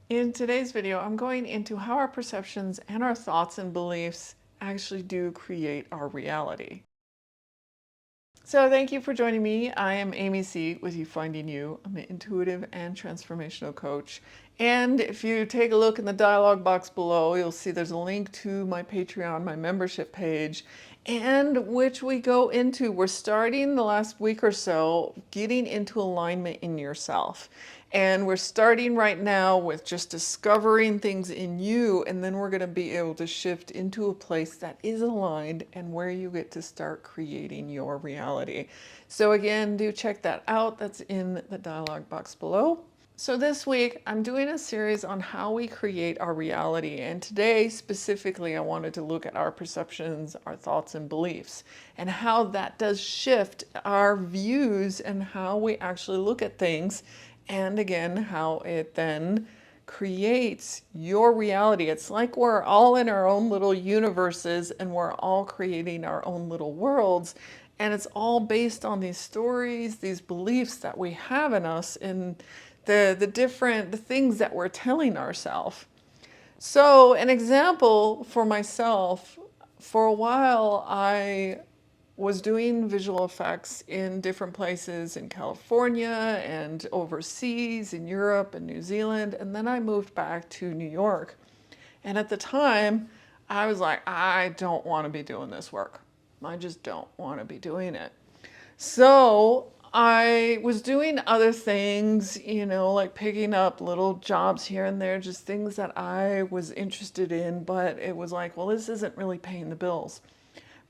In today's video, I'm going into how our perceptions and our thoughts and beliefs actually do create our reality. So thank you for joining me. I am AmyC with You Finding You. I'm an intuitive and transformational coach. And if you take a look in the dialog box below, you'll see there's a link to my Patreon, my membership page, and which we go into. We're starting the last week or so getting into alignment in yourself. And we're starting right now with just discovering things in you, and then we're going to be able to shift into a place that is aligned and where you get to start creating your reality. So again, do check that out. That's in the dialog box below. So this week, I'm doing a series on how we create our reality. And today, specifically, I wanted to look at our perceptions, our thoughts and beliefs, and how that does shift our views and how we actually look at things. And again, how it then creates your reality. It's like we're all in our own little universes and we're all creating our own little worlds. And it's all based on these stories, these beliefs that we have in us, and the things that we're telling ourselves. So an example for myself, for a while I was doing visual effects in different places in California and overseas in Europe and New Zealand, and then I moved back to New York. And at the time, I was like, I don't want to be doing this work. I just don't want to be doing it. So I was doing other things, like picking up little jobs here and there, just things that I was interested in, but it was like, well, this isn't really paying the bills.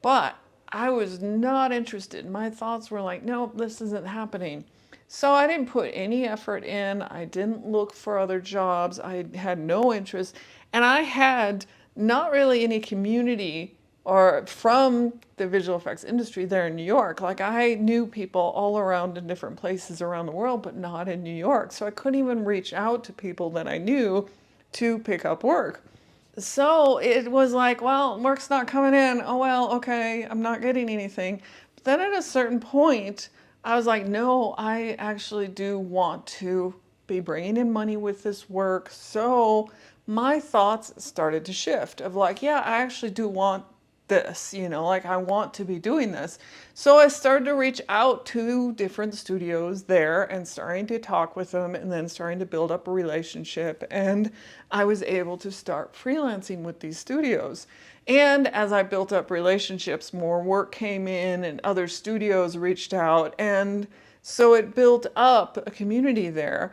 But I was not interested. My thoughts were like, nope, this isn't happening. So I didn't put any effort in. I didn't look for other jobs. I had no interest. And I had not really any community or from the visual effects industry there in New York. Like I knew people all around in different places around the world, but not in New York. So I couldn't even reach out to people that I knew to pick up work. So it was like, well, work's not coming in. Oh, well, okay, I'm not getting anything. But then at a certain point, I was like, no, I actually do want to be bringing in money with this work. So my thoughts started to shift of like, yeah, I actually do want this, like I want to be doing this. So I started to reach out to different studios there and starting to talk with them and then starting to build up a relationship. And I was able to start freelancing with these studios. And as I built up relationships, more work came in and other studios reached out. And so it built up a community there.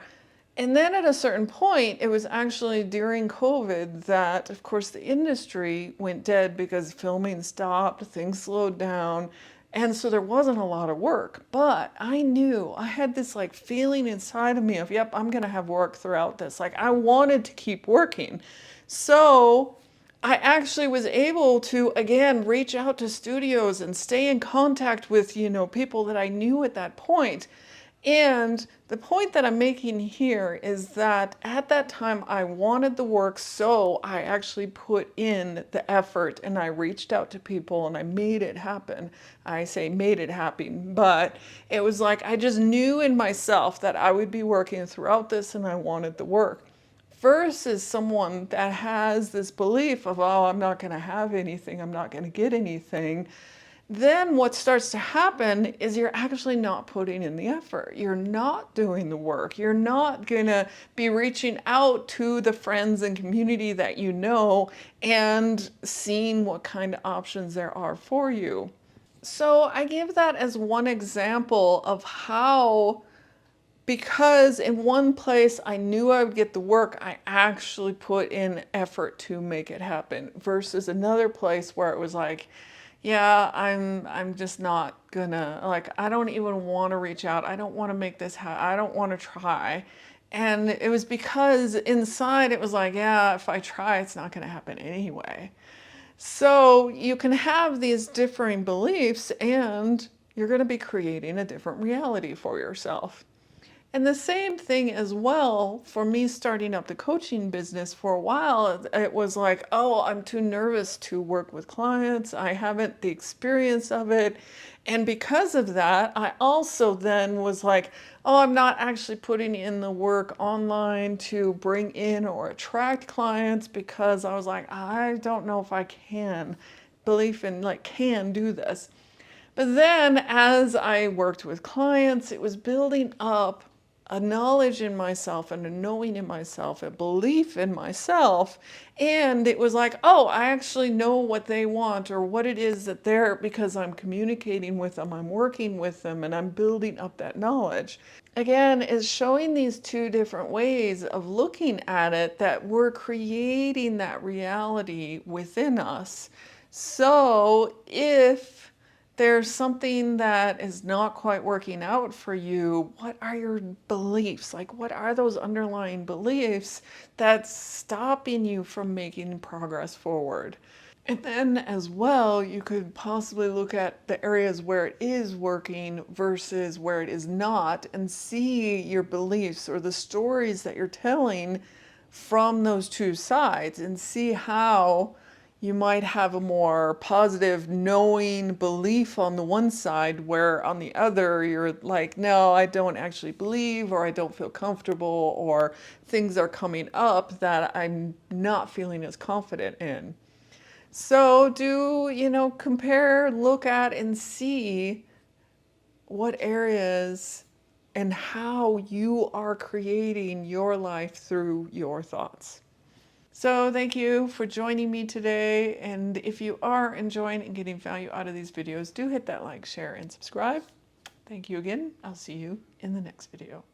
And then at a certain point, it was actually during COVID that, of course, the industry went dead because filming stopped, things slowed down, and so there wasn't a lot of work. But I knew, I had this like feeling inside of me of, yep, I'm gonna have work throughout this. Like I wanted to keep working. So I actually was able to, again, reach out to studios and stay in contact with, people that I knew at that point. And the point that I'm making here is that at that time I wanted the work, so I actually put in the effort and I reached out to people and I made it happen. I say made it happen, but it was like I just knew in myself that I would be working throughout this and I wanted the work. Versus someone that has this belief of, oh, I'm not going to have anything, I'm not going to get anything. Then what starts to happen is you're actually not putting in the effort. You're not doing the work. You're not going to be reaching out to the friends and community that you know and seeing what kind of options there are for you. So I give that as one example of how, because in one place I knew I would get the work, I actually put in effort to make it happen, versus another place where it was like, yeah, I'm just not gonna, like, I don't even want to reach out. I don't want to make this happen. I don't want to try. And it was because inside it was like, yeah, if I try, it's not going to happen anyway. So you can have these differing beliefs and you're going to be creating a different reality for yourself. And the same thing as well for me starting up the coaching business. For a while, it was like, oh, I'm too nervous to work with clients. I haven't the experience of it. And because of that, I also then was like, oh, I'm not actually putting in the work online to bring in or attract clients because I was like, I don't know if I can believe in like can do this. But then as I worked with clients, it was building up a knowledge in myself and a knowing in myself, a belief in myself. And it was like, oh, I actually know what they want or what it is that they're, because I'm communicating with them, I'm working with them, and I'm building up that knowledge. Again, is showing these two different ways of looking at it, that we're creating that reality within us. So if there's something that is not quite working out for you, what are your beliefs? Like, what are those underlying beliefs that's stopping you from making progress forward? And then as well, you could possibly look at the areas where it is working versus where it is not and see your beliefs or the stories that you're telling from those two sides and see how you might have a more positive knowing belief on the one side, where on the other you're like, no, I don't actually believe, or I don't feel comfortable, or things are coming up that I'm not feeling as confident in. So do, compare, look at, and see what areas and how you are creating your life through your thoughts. So thank you for joining me today. And if you are enjoying and getting value out of these videos, do hit that like, share, and subscribe. Thank you again. I'll see you in the next video.